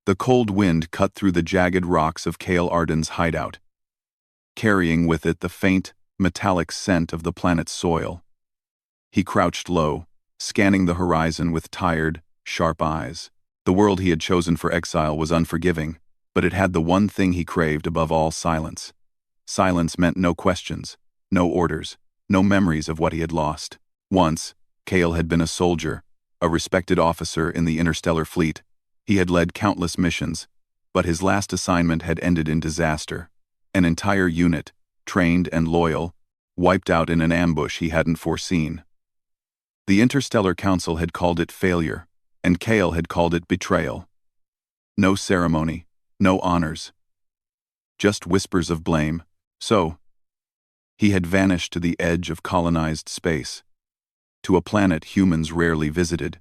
The cold wind cut through the jagged rocks of Kale Arden's hideout, carrying with it the faint, metallic scent of the planet's soil. He crouched low, scanning the horizon with tired, sharp eyes. The world he had chosen for exile was unforgiving, but it had the one thing he craved above all: silence. Silence meant no questions, no orders, no memories of what he had lost. Once, Kale had been a soldier, a respected officer in the interstellar fleet. He had led countless missions, but his last assignment had ended in disaster. An entire unit, trained and loyal, wiped out in an ambush he hadn't foreseen. The Interstellar Council had called it failure, and Kale had called it betrayal. No ceremony, no honors. Just whispers of blame. So, he had vanished to the edge of colonized space, to a planet humans rarely visited,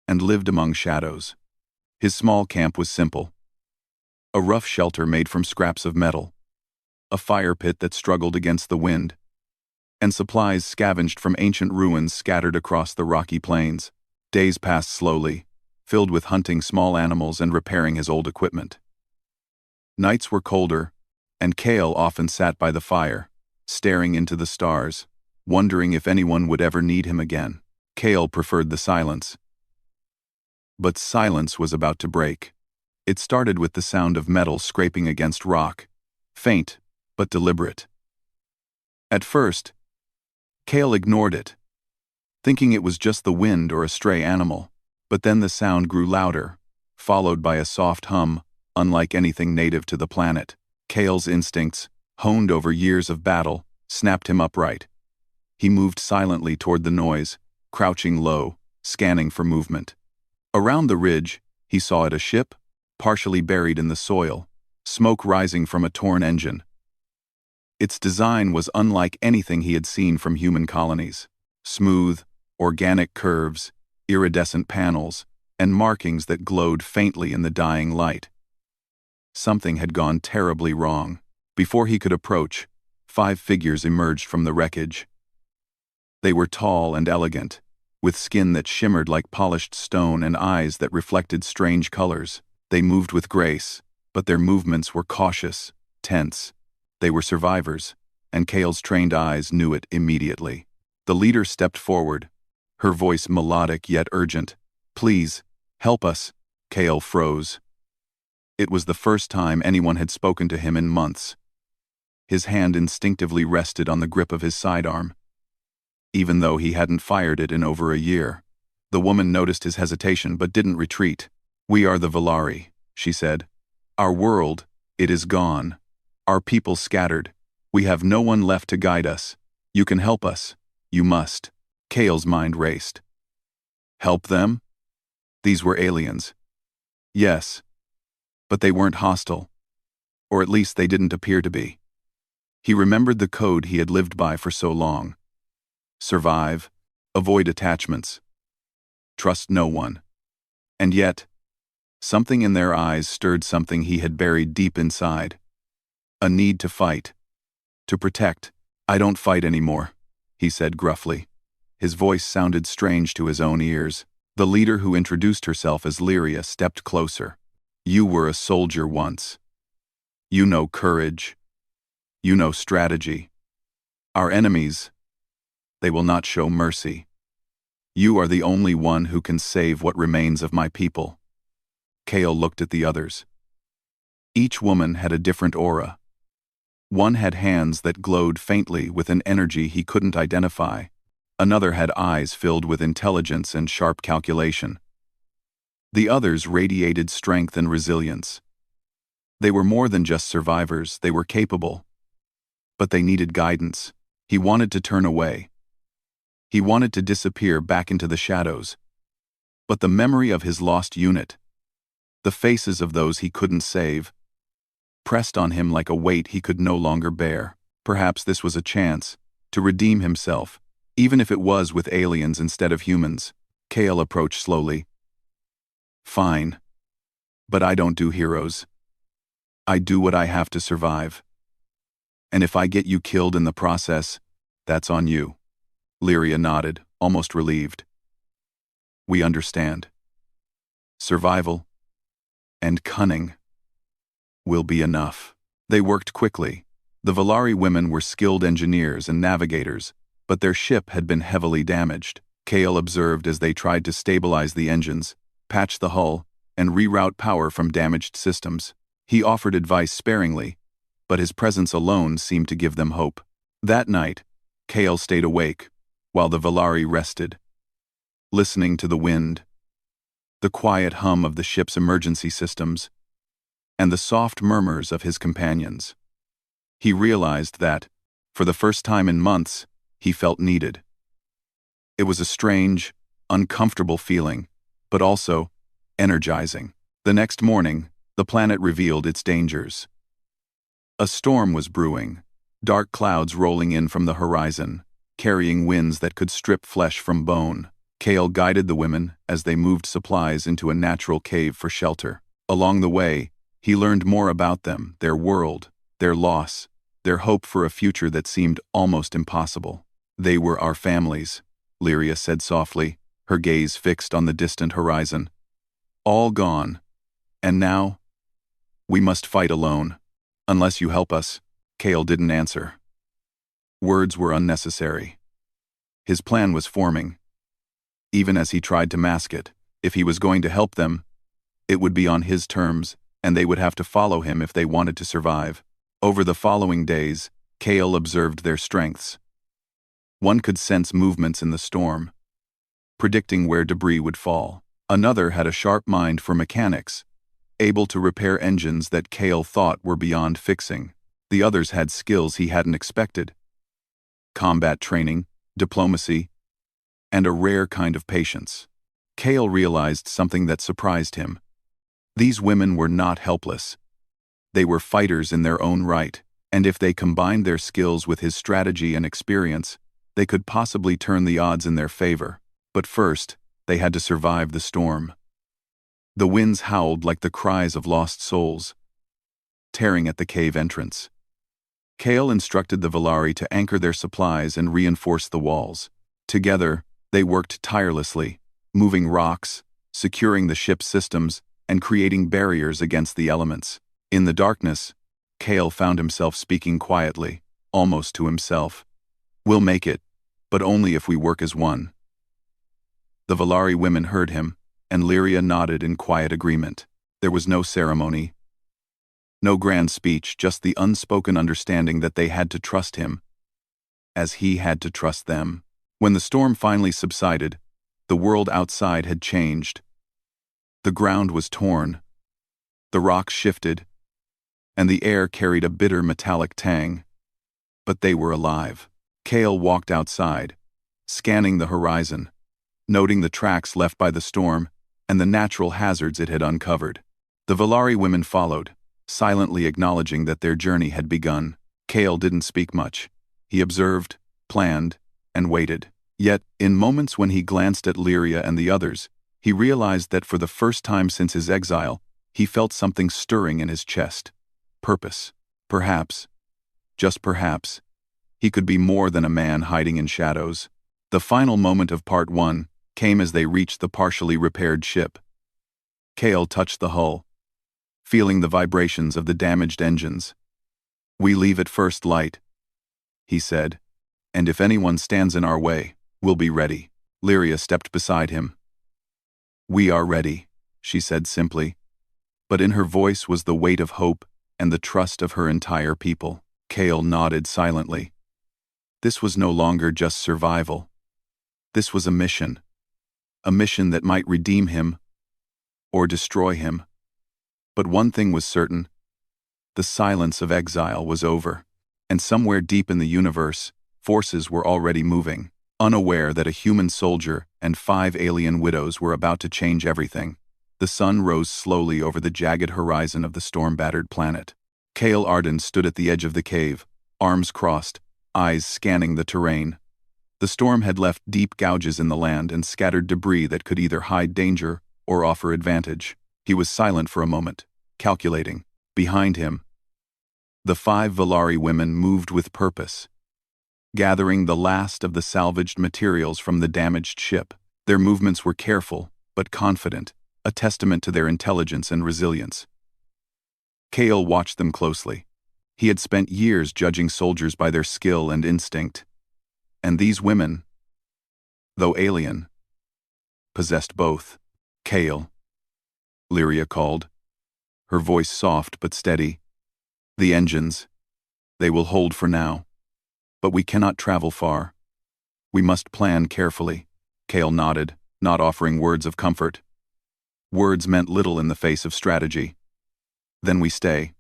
and lived among shadows. His small camp was simple: a rough shelter made from scraps of metal, a fire pit that struggled against the wind, and supplies scavenged from ancient ruins scattered across the rocky plains. Days passed slowly, filled with hunting small animals and repairing his old equipment. Nights were colder, and Kale often sat by the fire, staring into the stars, wondering if anyone would ever need him again. Kale preferred the silence. But silence was about to break. It started with the sound of metal scraping against rock, faint but deliberate. At first, Kale ignored it, thinking it was just the wind or a stray animal, but then the sound grew louder, followed by a soft hum, unlike anything native to the planet. Kale's instincts, honed over years of battle, snapped him upright. He moved silently toward the noise, crouching low, scanning for movement. Around the ridge, he saw it: a ship, partially buried in the soil, smoke rising from a torn engine. Its design was unlike anything he had seen from human colonies: smooth, organic curves, iridescent panels, and markings that glowed faintly in the dying light. Something had gone terribly wrong. Before he could approach, 5 figures emerged from the wreckage. They were tall and elegant, with skin that shimmered like polished stone and eyes that reflected strange colors. They moved with grace, but their movements were cautious, tense. They were survivors, and Kale's trained eyes knew it immediately. The leader stepped forward, her voice melodic yet urgent. "Please, help us." Kale froze. It was the first time anyone had spoken to him in months. His hand instinctively rested on the grip of his sidearm, even though he hadn't fired it in over a year. The woman noticed his hesitation but didn't retreat. "We are the Valari," she said. "Our world, it is gone. Our people scattered. We have no one left to guide us. You can help us. You must." Kale's mind raced. Help them? These were aliens. Yes, but they weren't hostile. Or at least they didn't appear to be. He remembered the code he had lived by for so long. Survive, avoid attachments, trust no one. And yet, something in their eyes stirred something he had buried deep inside. A need to fight. To protect. "I don't fight anymore," he said gruffly. His voice sounded strange to his own ears. The leader, who introduced herself as Lyria, stepped closer. "You were a soldier once. You know courage. You know strategy. Our enemies, they will not show mercy. You are the only one who can save what remains of my people." Kale looked at the others. Each woman had a different aura. One had hands that glowed faintly with an energy he couldn't identify. Another had eyes filled with intelligence and sharp calculation. The others radiated strength and resilience. They were more than just survivors, they were capable. But they needed guidance. He wanted to turn away. He wanted to disappear back into the shadows. But the memory of his lost unit, the faces of those he couldn't save, pressed on him like a weight he could no longer bear. Perhaps this was a chance to redeem himself, even if it was with aliens instead of humans. Kale approached slowly. "Fine. But I don't do heroes. I do what I have to survive. And if I get you killed in the process, that's on you." Lyria nodded, almost relieved. "We understand. Survival. and cunning will be enough. They worked quickly. The Valari women were skilled engineers and navigators, but their ship had been heavily damaged. Kale observed as they tried to stabilize the engines, patch the hull, and reroute power from damaged systems. He offered advice sparingly, but his presence alone seemed to give them hope. That night, Kale stayed awake, while the Valari rested, listening to the wind, the quiet hum of the ship's emergency systems, and the soft murmurs of his companions. He realized that, for the first time in months, he felt needed. It was a strange, uncomfortable feeling, but also energizing. The next morning, the planet revealed its dangers. A storm was brewing, dark clouds rolling in from the horizon, carrying winds that could strip flesh from bone. Kale guided the women as they moved supplies into a natural cave for shelter. Along the way, he learned more about them, their world, their loss, their hope for a future that seemed almost impossible. "They were our families," Lyria said softly, her gaze fixed on the distant horizon. "All gone. And now, we must fight alone. Unless you help us." Kale didn't answer. Words were unnecessary. His plan was forming. Even as he tried to mask it, if he was going to help them, it would be on his terms, and they would have to follow him if they wanted to survive. Over the following days, Kale observed their strengths. One could sense movements in the storm, predicting where debris would fall. Another had a sharp mind for mechanics, able to repair engines that Kale thought were beyond fixing. The others had skills he hadn't expected: combat training, diplomacy, and a rare kind of patience. Kale realized something that surprised him. These women were not helpless. They were fighters in their own right, and if they combined their skills with his strategy and experience, they could possibly turn the odds in their favor. But first, they had to survive the storm. The winds howled like the cries of lost souls, tearing at the cave entrance. Kale instructed the Valari to anchor their supplies and reinforce the walls. Together, they worked tirelessly, moving rocks, securing the ship's systems, and creating barriers against the elements. In the darkness, Kale found himself speaking quietly, almost to himself. "We'll make it, but only if we work as one." The Valari women heard him, and Lyria nodded in quiet agreement. There was no ceremony, no grand speech, just the unspoken understanding that they had to trust him, as he had to trust them. When the storm finally subsided, the world outside had changed. The ground was torn, the rocks shifted, and the air carried a bitter metallic tang. But they were alive. Kale walked outside, scanning the horizon, noting the tracks left by the storm and the natural hazards it had uncovered. The Valari women followed, silently acknowledging that their journey had begun. Kale didn't speak much. He observed, planned, and waited. Yet, in moments when he glanced at Lyria and the others, he realized that for the first time since his exile, he felt something stirring in his chest. Purpose. Perhaps, just perhaps, he could be more than a man hiding in shadows. The final moment of Part 1 came as they reached the partially repaired ship. Kale touched the hull, feeling the vibrations of the damaged engines. "We leave at first light," he said, "and if anyone stands in our way, we'll be ready." Lyria stepped beside him. "We are ready," she said simply, but in her voice was the weight of hope and the trust of her entire people. Kale nodded silently. This was no longer just survival. This was a mission that might redeem him or destroy him. But one thing was certain: the silence of exile was over, and somewhere deep in the universe, forces were already moving, unaware that a human soldier and 5 alien widows were about to change everything. The sun rose slowly over the jagged horizon of the storm-battered planet. Kale Arden stood at the edge of the cave, arms crossed, eyes scanning the terrain. The storm had left deep gouges in the land and scattered debris that could either hide danger or offer advantage. He was silent for a moment, calculating. Behind him, the 5 Valari women moved with purpose, gathering the last of the salvaged materials from the damaged ship. Their movements were careful, but confident, a testament to their intelligence and resilience. Kale watched them closely. He had spent years judging soldiers by their skill and instinct. And these women, though alien, possessed both. Kale, Lyria called, her voice soft but steady. The engines, they will hold for now. But we cannot travel far. We must plan carefully. Kale nodded, not offering words of comfort. Words meant little in the face of strategy. Then we stay.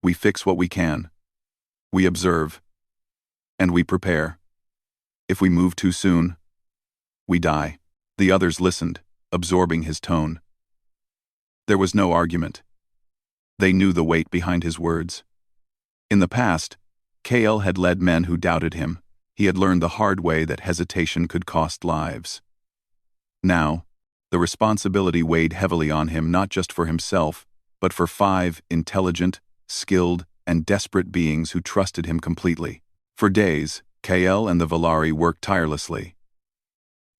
We fix what we can. We observe. And we prepare. If we move too soon, we die. The others listened, absorbing his tone. There was no argument. They knew the weight behind his words. In the past, Kale had led men who doubted him. He had learned the hard way that hesitation could cost lives. Now, the responsibility weighed heavily on him, not just for himself, but for 5 intelligent, skilled, and desperate beings who trusted him completely. For days, Kale and the Valari worked tirelessly.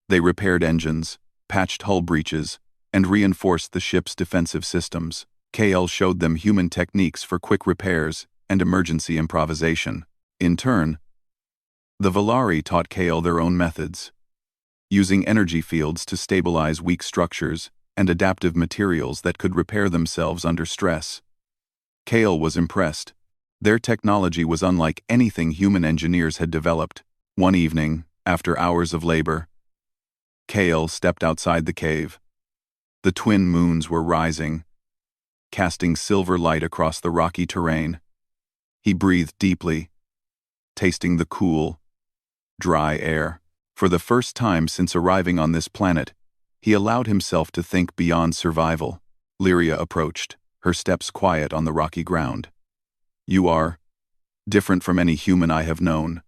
They repaired engines, patched hull breaches, and reinforced the ship's defensive systems. Kale showed them human techniques for quick repairs and emergency improvisation. In turn, the Valari taught Kale their own methods, using energy fields to stabilize weak structures and adaptive materials that could repair themselves under stress. Kale was impressed. Their technology was unlike anything human engineers had developed. One evening, after hours of labor, Kale stepped outside the cave. The twin moons were rising, casting silver light across the rocky terrain. He breathed deeply, tasting the cool, dry air. For the first time since arriving on this planet, he allowed himself to think beyond survival. Lyria approached, her steps quiet on the rocky ground. "You are different from any human I have known,"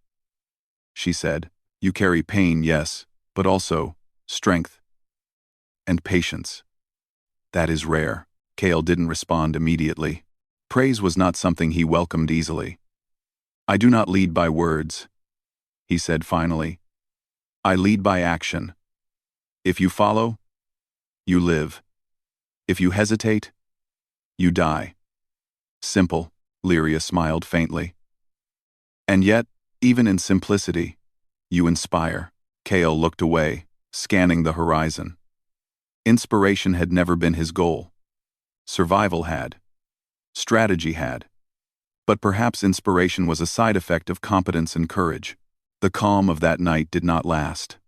she said. "You carry pain, yes, but also strength and patience. That is rare." Kale didn't respond immediately. Praise was not something he welcomed easily. "I do not lead by words," he said finally. "I lead by action. If you follow, you live. If you hesitate, you die." Simple, Lyria smiled faintly. "And yet, even in simplicity, you inspire." Kale looked away, scanning the horizon. Inspiration had never been his goal. Survival had. Strategy had. But perhaps inspiration was a side effect of competence and courage. The calm of that night did not last.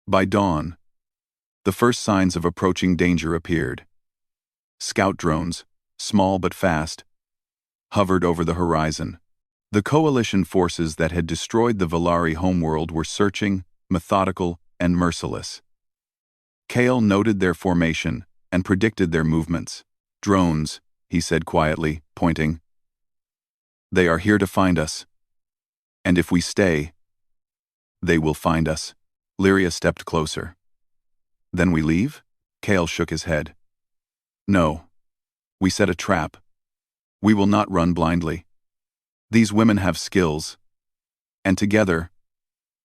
By dawn, the first signs of approaching danger appeared. Scout drones, small but fast, hovered over the horizon. The coalition forces that had destroyed the Valari homeworld were searching, methodical, and merciless. Kale noted their formation and predicted their movements. "Drones," he said quietly, pointing. "They are here to find us. And if we stay, they will find us." Lyria stepped closer. "Then we leave?" Kale shook his head. "No. We set a trap. We will not run blindly. These women have skills. And together,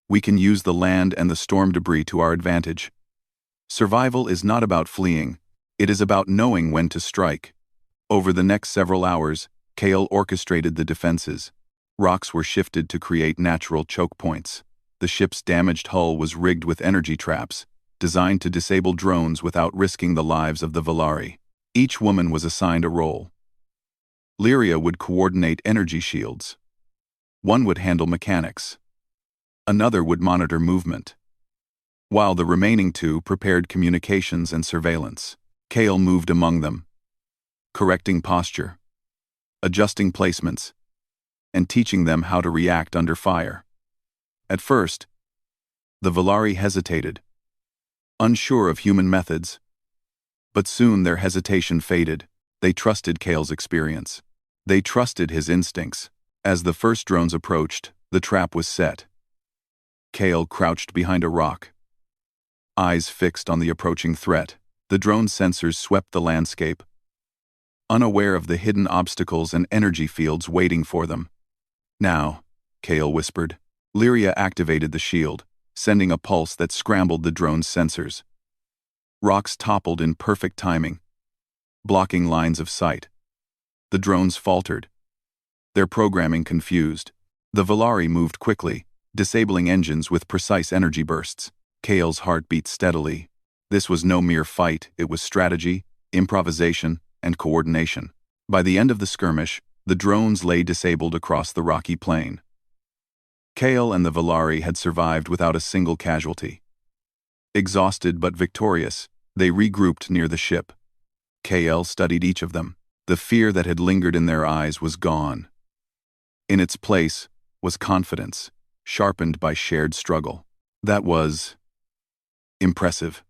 we can use the land and the storm debris to our advantage. Survival is not about fleeing. It is about knowing when to strike." Over the next several hours, Kale orchestrated the defenses. Rocks were shifted to create natural choke points. The ship's damaged hull was rigged with energy traps, designed to disable drones without risking the lives of the Valari. Each woman was assigned a role. Lyria would coordinate energy shields. One would handle mechanics. Another would monitor movement, while the remaining 2 prepared communications and surveillance. Kale moved among them, correcting posture, adjusting placements, and teaching them how to react under fire. At first, the Valari hesitated, unsure of human methods. But soon their hesitation faded. They trusted Kale's experience. They trusted his instincts. As the first drones approached, the trap was set. Kale crouched behind a rock, eyes fixed on the approaching threat. The drone sensors swept the landscape, unaware of the hidden obstacles and energy fields waiting for them. "Now," Kale whispered. Lyria activated the shield, sending a pulse that scrambled the drone's sensors. Rocks toppled in perfect timing, blocking lines of sight. The drones faltered, their programming confused. The Volari moved quickly, disabling engines with precise energy bursts. Kale's heart beat steadily. This was no mere fight, it was strategy, improvisation, and coordination. By the end of the skirmish, the drones lay disabled across the rocky plain. Kale and the Volari had survived without a single casualty. Exhausted but victorious, they regrouped near the ship. Kale studied each of them. The fear that had lingered in their eyes was gone. In its place was confidence, sharpened by shared struggle. That was impressive,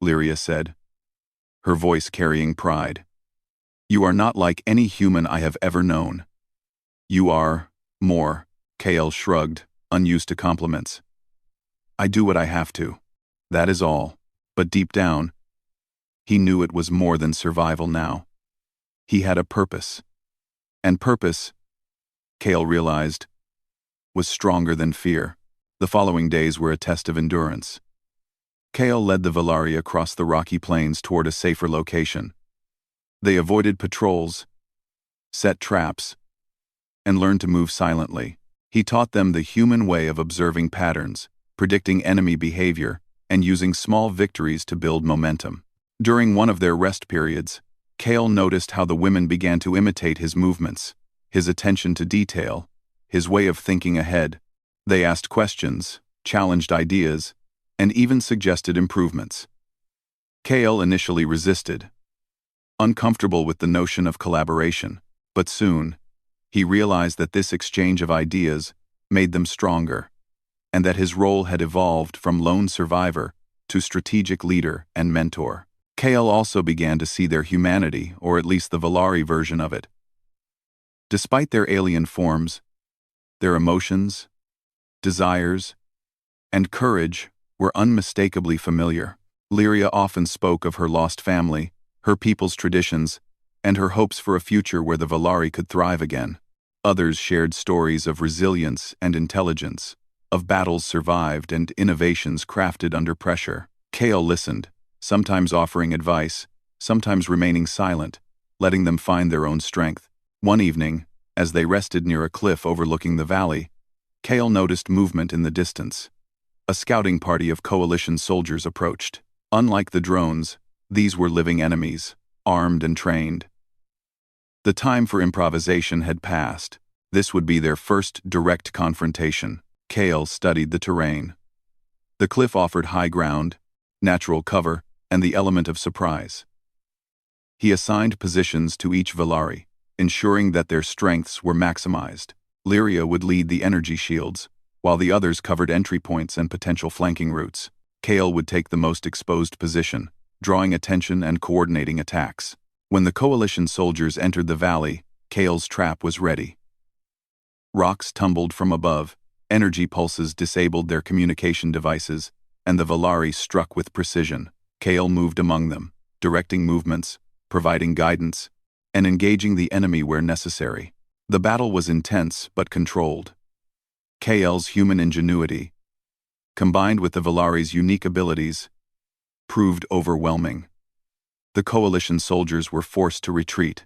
Lyria said, her voice carrying pride. You are not like any human I have ever known. You are more, Kale shrugged, unused to compliments. I do what I have to. That is all. But deep down, he knew it was more than survival now. He had a purpose. And purpose, Kale realized, was stronger than fear. The following days were a test of endurance. Kale led the Volari across the rocky plains toward a safer location. They avoided patrols, set traps, and learned to move silently. He taught them the human way of observing patterns, predicting enemy behavior, and using small victories to build momentum. During one of their rest periods, Kale noticed how the women began to imitate his movements, his attention to detail, his way of thinking ahead. They asked questions, challenged ideas, and even suggested improvements. Kale initially resisted, uncomfortable with the notion of collaboration, but soon, he realized that this exchange of ideas made them stronger, and that his role had evolved from lone survivor to strategic leader and mentor. Kale also began to see their humanity, or at least the Volari version of it. Despite their alien forms, their emotions, desires, and courage were unmistakably familiar. Lyria often spoke of her lost family, her people's traditions, and her hopes for a future where the Volari could thrive again. Others shared stories of resilience and intelligence, of battles survived and innovations crafted under pressure. Kale listened, sometimes offering advice, sometimes remaining silent, letting them find their own strength. One evening, as they rested near a cliff overlooking the valley, Kale noticed movement in the distance. A scouting party of coalition soldiers approached. Unlike the drones, these were living enemies, armed and trained. The time for improvisation had passed. This would be their first direct confrontation. Kale studied the terrain. The cliff offered high ground, natural cover, and the element of surprise. He assigned positions to each Volari, ensuring that their strengths were maximized. Lyria would lead the energy shields, while the others covered entry points and potential flanking routes. Kale would take the most exposed position, drawing attention and coordinating attacks. When the coalition soldiers entered the valley, Kale's trap was ready. Rocks tumbled from above, energy pulses disabled their communication devices, and the Volari struck with precision. Kale moved among them, directing movements, providing guidance, and engaging the enemy where necessary. The battle was intense but controlled. Kale's human ingenuity, combined with the Volari's unique abilities, proved overwhelming. The coalition soldiers were forced to retreat,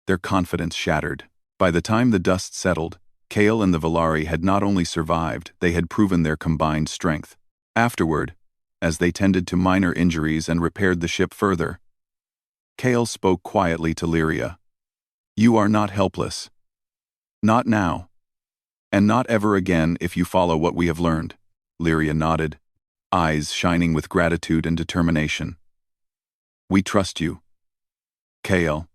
their confidence shattered. By the time the dust settled, Kale and the Volari had not only survived, they had proven their combined strength. Afterward, as they tended to minor injuries and repaired the ship further, Kale spoke quietly to Lyria. You are not helpless. Not now. And not ever again if you follow what we have learned. Lyria nodded, eyes shining with gratitude and determination. We trust you. Kale,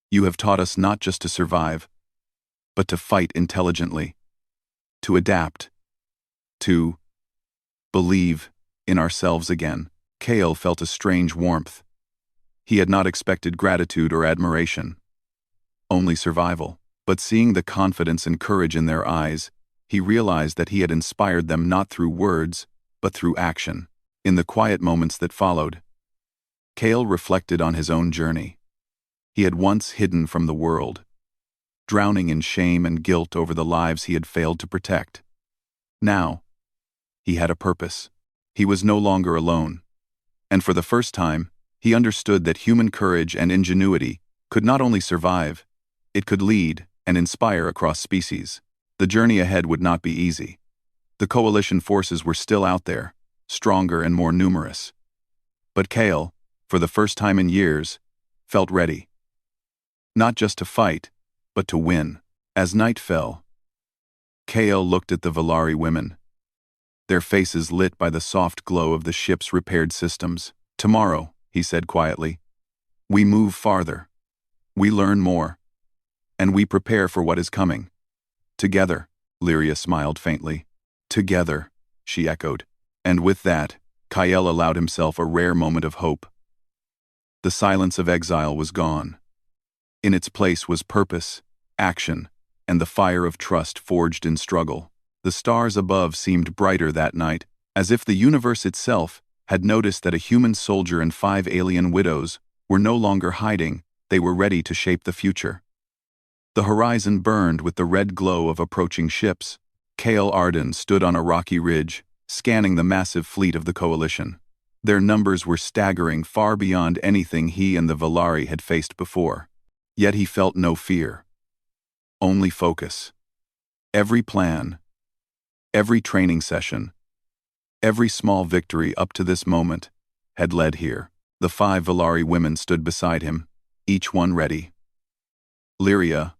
you have taught us not just to survive, but to fight intelligently, to adapt, to believe in ourselves again. Kale felt a strange warmth. He had not expected gratitude or admiration, only survival. But seeing the confidence and courage in their eyes, he realized that he had inspired them not through words, but through action. In the quiet moments that followed, Kale reflected on his own journey. He had once hidden from the world, drowning in shame and guilt over the lives he had failed to protect. Now, he had a purpose. He was no longer alone. And for the first time, he understood that human courage and ingenuity could not only survive, it could lead and inspire across species. The journey ahead would not be easy. The coalition forces were still out there, stronger and more numerous. But Kale, for the first time in years, felt ready. Not just to fight, but to win. As night fell, Kale looked at the Valari women, their faces lit by the soft glow of the ship's repaired systems. "Tomorrow," he said quietly, "we move farther. We learn more. And we prepare for what is coming. Together," Lyria smiled faintly. "Together," she echoed. And with that, Kyle allowed himself a rare moment of hope. The silence of exile was gone. In its place was purpose, action, and the fire of trust forged in struggle. The stars above seemed brighter that night, as if the universe itself had noticed that a human soldier and 5 alien widows were no longer hiding, they were ready to shape the future. The horizon burned with the red glow of approaching ships. Kale Arden stood on a rocky ridge, scanning the massive fleet of the coalition. Their numbers were staggering, far beyond anything he and the Valari had faced before. Yet he felt no fear. Only focus. Every plan, every training session, every small victory up to this moment had led here. The 5 Valari women stood beside him, each one ready. Lyria,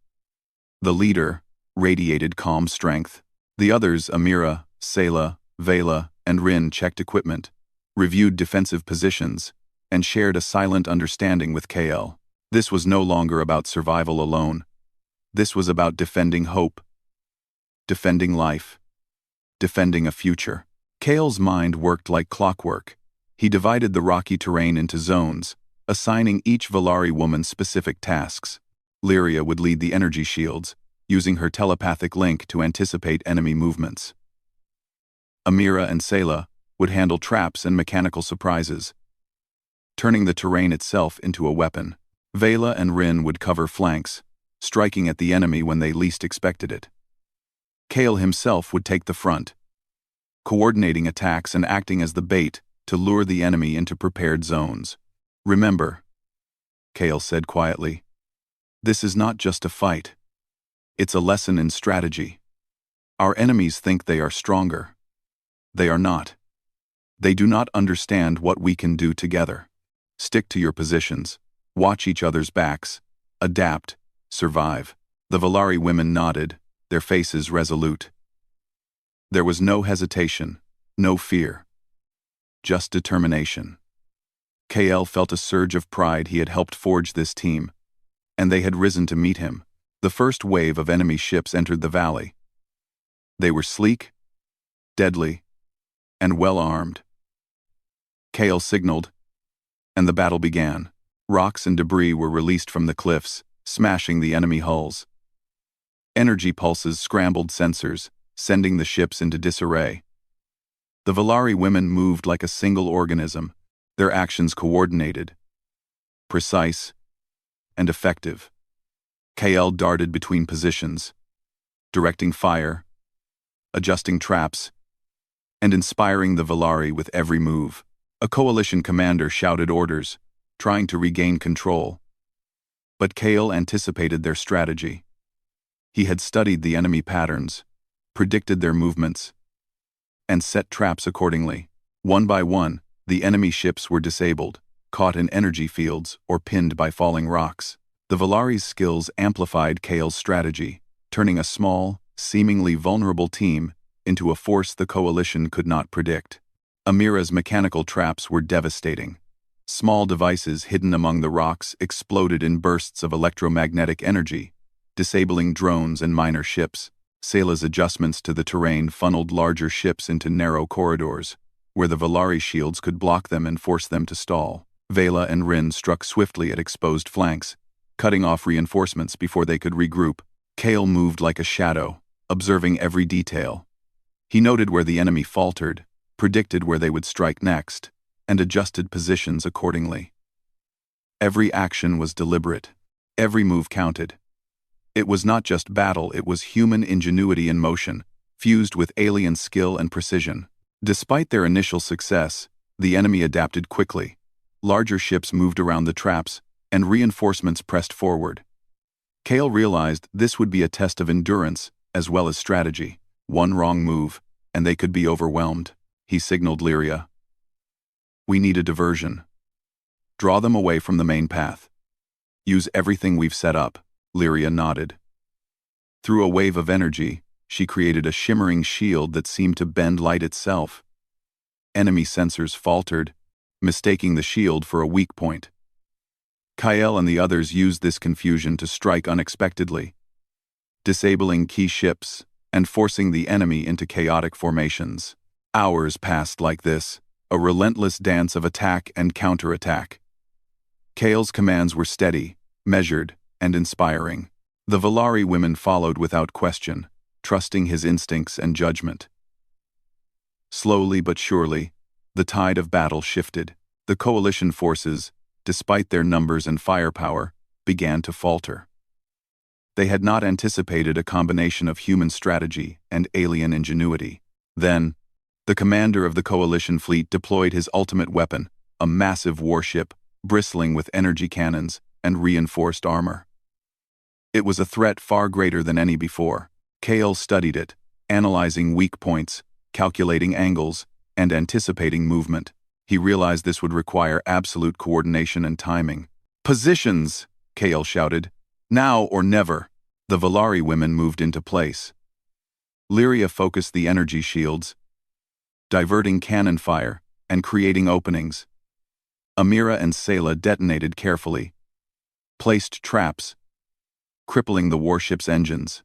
the leader, radiated calm strength. The others, Amira, Sayla, Vela, and Rin, checked equipment, reviewed defensive positions, and shared a silent understanding with KL. This was no longer about survival alone. This was about defending hope, defending life, defending a future. Kale's mind worked like clockwork. He divided the rocky terrain into zones, assigning each Valari woman specific tasks. Lyria would lead the energy shields, using her telepathic link to anticipate enemy movements. Amira and Sayla would handle traps and mechanical surprises, turning the terrain itself into a weapon. Vela and Rin would cover flanks, striking at the enemy when they least expected it. Kale himself would take the front, coordinating attacks and acting as the bait to lure the enemy into prepared zones. "Remember," Kale said quietly, "this is not just a fight. It's a lesson in strategy. Our enemies think they are stronger. They are not. They do not understand what we can do together. Stick to your positions, watch each other's backs, adapt, survive." The Valari women nodded, their faces resolute. There was no hesitation, no fear, just determination. KL felt a surge of pride. He had helped forge this team, and they had risen to meet him. The first wave of enemy ships entered the valley. They were sleek, deadly, and well-armed. Kale signaled, and the battle began. Rocks and debris were released from the cliffs, smashing the enemy hulls. Energy pulses scrambled sensors, sending the ships into disarray. The Valari women moved like a single organism, their actions coordinated, precise, and effective. KL darted between positions, directing fire, adjusting traps, and inspiring the Valari with every move. A coalition commander shouted orders, trying to regain control. But Kale anticipated their strategy. He had studied the enemy patterns, predicted their movements, and set traps accordingly. One by one, the enemy ships were disabled, caught in energy fields, or pinned by falling rocks. The Valari's skills amplified Kale's strategy, turning a small, seemingly vulnerable team into a force the coalition could not predict. Amira's mechanical traps were devastating. Small devices hidden among the rocks exploded in bursts of electromagnetic energy, disabling drones and minor ships. Sayla's adjustments to the terrain funneled larger ships into narrow corridors, where the Valari shields could block them and force them to stall. Vela and Rin struck swiftly at exposed flanks, cutting off reinforcements before they could regroup. Kale moved like a shadow, observing every detail. He noted where the enemy faltered, predicted where they would strike next, and adjusted positions accordingly. Every action was deliberate. Every move counted. It was not just battle, it was human ingenuity in motion, fused with alien skill and precision. Despite their initial success, The enemy adapted quickly. Larger ships moved around the traps, and reinforcements pressed forward. Kale realized this would be a test of endurance as well as strategy. One wrong move, and they could be overwhelmed. He signaled Lyria. "We need a diversion. Draw them away from the main path. Use everything we've set up." Lyria nodded. Through a wave of energy, she created a shimmering shield that seemed to bend light itself. Enemy sensors faltered, mistaking the shield for a weak point. Kyle and the others used this confusion to strike unexpectedly, disabling key ships and forcing the enemy into chaotic formations. Hours passed like this, a relentless dance of attack and counterattack. Kale's commands were steady, measured, and inspiring. The Valari women followed without question, trusting his instincts and judgment. Slowly but surely, the tide of battle shifted. The coalition forces, despite their numbers and firepower, began to falter. They had not anticipated a combination of human strategy and alien ingenuity. Then, the commander of the coalition fleet deployed his ultimate weapon, a massive warship bristling with energy cannons and reinforced armor. It was a threat far greater than any before. Kale studied it, analyzing weak points, calculating angles, and anticipating movement. He realized this would require absolute coordination and timing. "Positions!" Kale shouted. "Now or never!" The Valari women moved into place. Lyria focused the energy shields, diverting cannon fire and creating openings. Amira and Sayla detonated carefully, placed traps, crippling the warship's engines.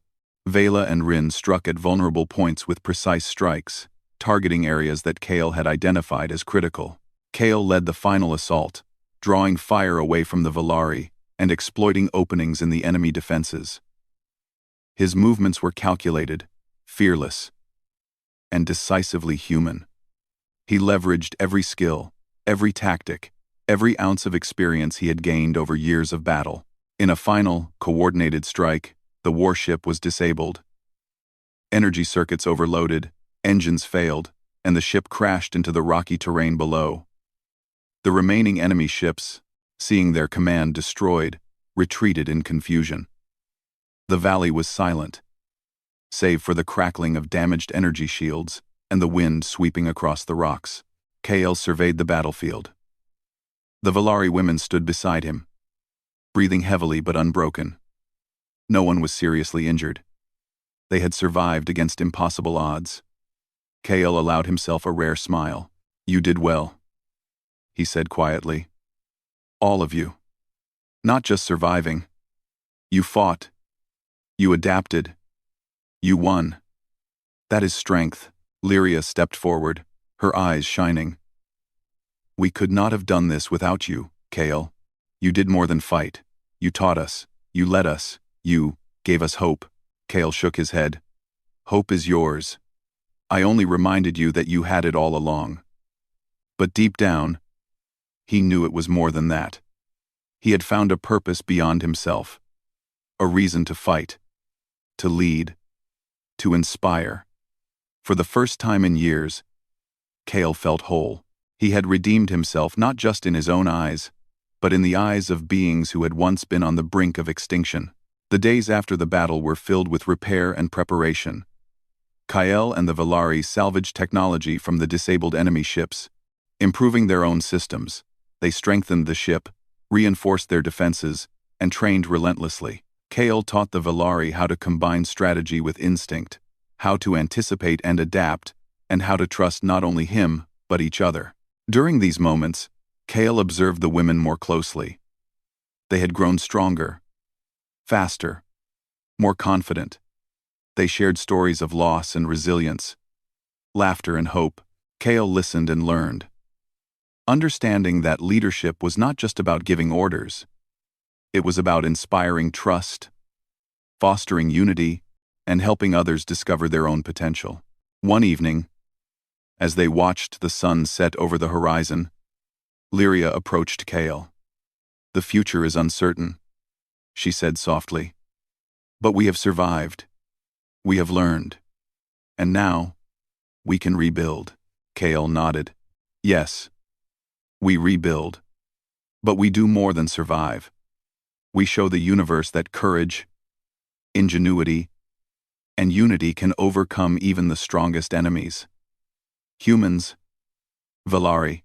Vela and Rin struck at vulnerable points with precise strikes, targeting areas that Kale had identified as critical. Kale led the final assault, drawing fire away from the Valari and exploiting openings in the enemy defenses. His movements were calculated, fearless, and decisively human. He leveraged every skill, every tactic, every ounce of experience he had gained over years of battle. In a final, coordinated strike, the warship was disabled. Energy circuits overloaded, engines failed, and the ship crashed into the rocky terrain below. The remaining enemy ships, seeing their command destroyed, retreated in confusion. The valley was silent, save for the crackling of damaged energy shields and the wind sweeping across the rocks. Kale surveyed the battlefield. The Valari women stood beside him, breathing heavily but unbroken. No one was seriously injured. They had survived against impossible odds. Kale allowed himself a rare smile. "You did well," he said quietly. "All of you. Not just surviving. You fought. You adapted. You won. That is strength." Lyria stepped forward, her eyes shining. "We could not have done this without you, Kale. You did more than fight. You taught us. You led us. You gave us hope." Kale shook his head. "Hope is yours. I only reminded you that you had it all along." But deep down, he knew it was more than that. He had found a purpose beyond himself. A reason to fight. To lead. To inspire. For the first time in years, Kale felt whole. He had redeemed himself not just in his own eyes, but in the eyes of beings who had once been on the brink of extinction. The days after the battle were filled with repair and preparation. Kyle and the Valari salvaged technology from the disabled enemy ships, improving their own systems. They strengthened the ship, reinforced their defenses, and trained relentlessly. Kale taught the Valari how to combine strategy with instinct, how to anticipate and adapt, and how to trust not only him, but each other. During these moments, Kale observed the women more closely. They had grown stronger, faster, more confident. They shared stories of loss and resilience, laughter and hope. Kale listened and learned, understanding that leadership was not just about giving orders. It was about inspiring trust, fostering unity, and helping others discover their own potential. One evening, as they watched the sun set over the horizon, Lyria approached Kale. "The future is uncertain," she said softly. "But we have survived. We have learned. And now, we can rebuild." Kale nodded. "Yes, We rebuild. But we do more than survive. We show the universe that courage, ingenuity, and unity can overcome even the strongest enemies. Humans, Valari,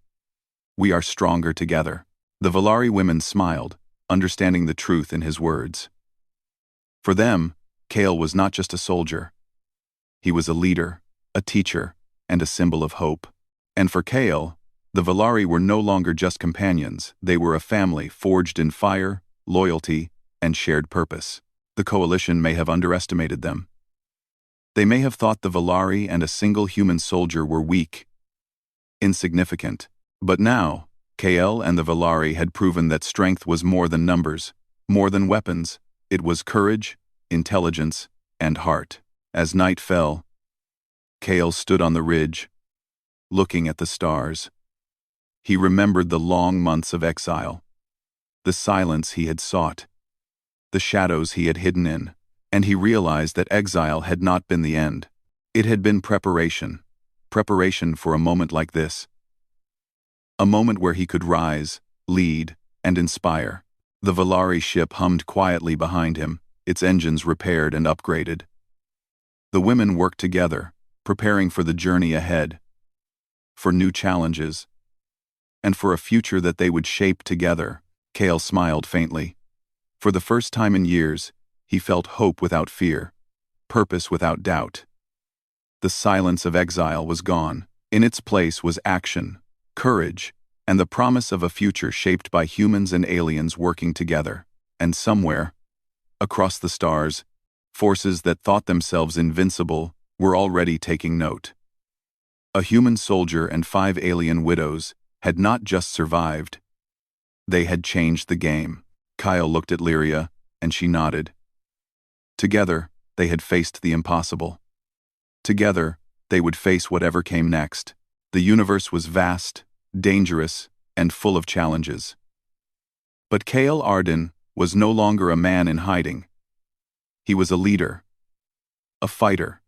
we are stronger together. The Valari women smiled, understanding the truth in his words. For them, Kale was not just a soldier. He was a leader, a teacher, and a symbol of hope. And for Kale, the Valari were no longer just companions, they were a family forged in fire, loyalty, and shared purpose. The coalition may have underestimated them. They may have thought the Valari and a single human soldier were weak, insignificant. But now, Kale and the Valari had proven that strength was more than numbers, more than weapons. It was courage, intelligence, and heart. As night fell, Kale stood on the ridge, looking at the stars. He remembered the long months of exile, the silence he had sought, the shadows he had hidden in, and he realized that exile had not been the end. It had been preparation for a moment like this. A moment where he could rise, lead, and inspire. The Valari ship hummed quietly behind him, its engines repaired and upgraded. The women worked together, preparing for the journey ahead, for new challenges, and for a future that they would shape together. Kale smiled faintly. For the first time in years, he felt hope without fear, purpose without doubt. The silence of exile was gone. In its place was action, courage, and the promise of a future shaped by humans and aliens working together. And somewhere, across the stars, forces that thought themselves invincible were already taking note. A human soldier and 5 alien widows had not just survived, they had changed the game. Kyle looked at Lyria, and she nodded. Together, they had faced the impossible. Together, they would face whatever came next. The universe was vast, dangerous, and full of challenges. But Kale Arden was no longer a man in hiding. He was a leader, a fighter,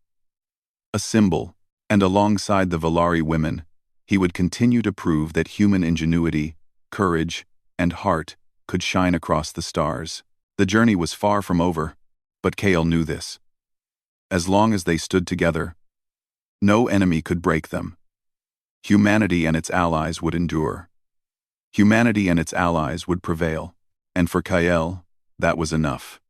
a symbol, and alongside the Valari women, he would continue to prove that human ingenuity, courage, and heart could shine across the stars. The journey was far from over, but Kale knew this. As long as they stood together, no enemy could break them. Humanity and its allies would endure. Humanity and its allies would prevail, and for Kyle, that was enough.